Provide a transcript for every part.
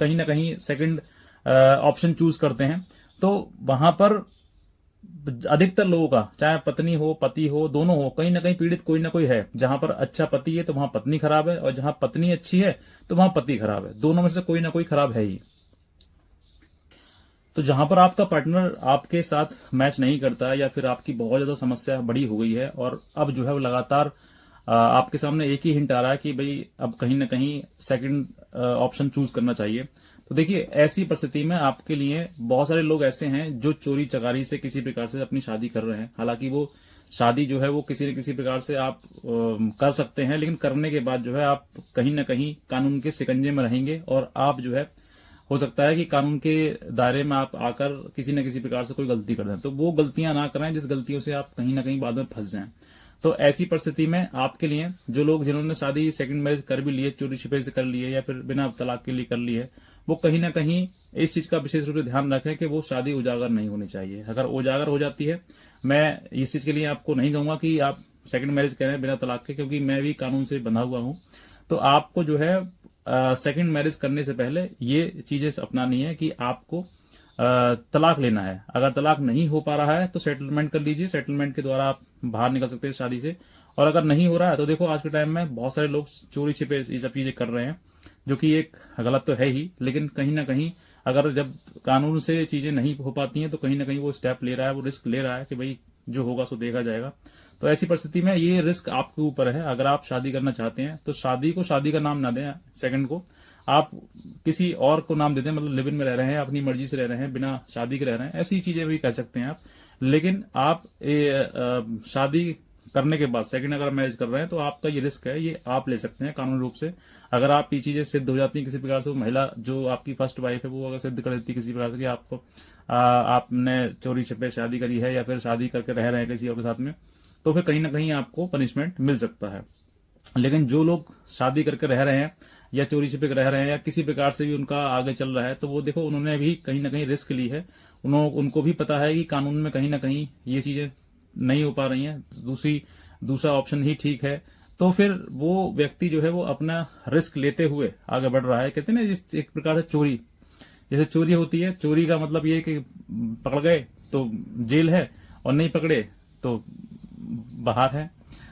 कहीं ना कहीं सेकंड ऑप्शन चूज करते हैं, तो वहां पर अधिकतर लोगों का, चाहे पत्नी हो पति हो दोनों हो, कहीं ना कहीं पीड़ित कोई ना कोई है। जहां पर अच्छा पति है तो वहां पत्नी खराब है, और जहां पत्नी अच्छी है तो वहां पति खराब है। दोनों में से कोई ना कोई खराब है ही। तो जहां पर आपका पार्टनर आपके साथ मैच नहीं करता है, या फिर आपकी बहुत ज्यादा समस्या बड़ी हो गई है और अब जो है वो लगातार आपके सामने एक ही हिंट आ रहा है कि भाई अब कहीं ना कहीं सेकंड ऑप्शन चूज करना चाहिए, तो देखिए ऐसी परिस्थिति में आपके लिए बहुत सारे लोग ऐसे हैं जो चोरी चकारी से किसी प्रकार से अपनी शादी कर रहे हैं। हालांकि वो शादी जो है वो किसी न किसी प्रकार से आप कर सकते हैं, लेकिन करने के बाद जो है आप कहीं ना कहीं कानून के शिकंजे में रहेंगे, और आप जो है हो सकता है कि कानून के दायरे में आप आकर किसी न किसी प्रकार से कोई गलती कर दें। तो वो गलतियां ना करें जिस गलतियों से आप कहीं ना कहीं बाद में फंस जाएं। तो ऐसी परिस्थिति में आपके लिए जो लोग जिन्होंने शादी सेकंड मैरिज कर भी लिए, चोरी छिपे से कर लिए या फिर बिना तलाक के लिए कर ली है, वो कहीं ना कहीं इस चीज का विशेष रूप से ध्यान रखें कि वो शादी उजागर नहीं होनी चाहिए। अगर उजागर हो जाती है, मैं इस चीज के लिए आपको नहीं कहूंगा कि आप सेकंड मैरिज करें बिना तलाक के, क्योंकि मैं भी कानून से बंधा हुआ हूं। तो आपको जो है सेकंड मैरिज करने से पहले ये चीजें अपनानी है कि आपको तलाक लेना है। अगर तलाक नहीं हो पा रहा है तो सेटलमेंट कर लीजिए, सेटलमेंट के द्वारा आप बाहर निकल सकते हैं शादी से। और अगर नहीं हो रहा है तो देखो आज के टाइम में बहुत सारे लोग चोरी छिपे ये सब चीजें कर रहे हैं, जो कि एक गलत तो है ही, लेकिन कहीं ना कहीं अगर जब कानून से चीजें नहीं हो पाती हैं तो कहीं ना कहीं वो स्टेप ले रहा है, वो रिस्क ले रहा है कि भाई जो होगा सो देखा जाएगा। तो ऐसी परिस्थिति में ये रिस्क आपके ऊपर है। अगर आप शादी करना चाहते हैं तो शादी को शादी का नाम ना दें, सेकंड को आप किसी और को नाम दे दें। मतलब लिव इन में रह रहे हैं, अपनी मर्जी से रह रहे हैं, बिना शादी के रह रहे हैं, ऐसी चीजें भी कह सकते हैं आप। लेकिन आप शादी करने के बाद सेकंड अगर मैरिज कर रहे हैं तो आपका ये रिस्क है, ये आप ले सकते हैं कानूनी रूप से। अगर आप ये चीजें सिद्ध हो जाती हैं किसी प्रकार से, वो महिला जो आपकी फर्स्ट वाइफ है वो अगर सिद्ध कर देती है किसी प्रकार से कि आपको आपने चोरी छिपे शादी करी है या फिर शादी करके रह रहे हैं किसी और के साथ में, तो फिर कहीं ना कहीं आपको पनिशमेंट मिल सकता है। लेकिन जो लोग शादी करके रह रहे हैं या चोरी छिपे रह रहे हैं या किसी प्रकार से भी उनका आगे चल रहा है, तो वो देखो उन्होंने भी कहीं ना कहीं रिस्क ली है। उनको भी पता है कि कानून में कहीं ना कहीं ये चीजें नहीं हो पा रही हैं, दूसरा ऑप्शन ही ठीक है। तो फिर वो व्यक्ति जो है वो अपना रिस्क लेते हुए आगे बढ़ रहा है। कहते हैं ना जिस एक प्रकार से चोरी, जैसे चोरी होती है, चोरी का मतलब ये है कि पकड़ गए तो जेल है और नहीं पकड़े तो बाहर है।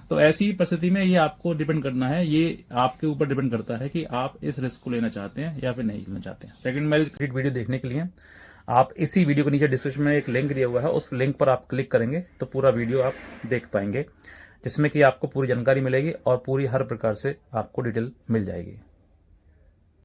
तो ऐसी परिस्थिति में ये आपको डिपेंड करना है, ये आपके ऊपर डिपेंड करता है कि आप इस रिस्क को लेना चाहते हैं या फिर नहीं लेना चाहते हैं। सेकंड मैरिज कंप्लीट वीडियो देखने के लिए आप इसी वीडियो के नीचे डिस्क्रिप्शन में एक लिंक दिया हुआ है, उस लिंक पर आप क्लिक करेंगे तो पूरा वीडियो आप देख पाएंगे, जिसमें कि आपको पूरी जानकारी मिलेगी और पूरी हर प्रकार से आपको डिटेल मिल जाएगी।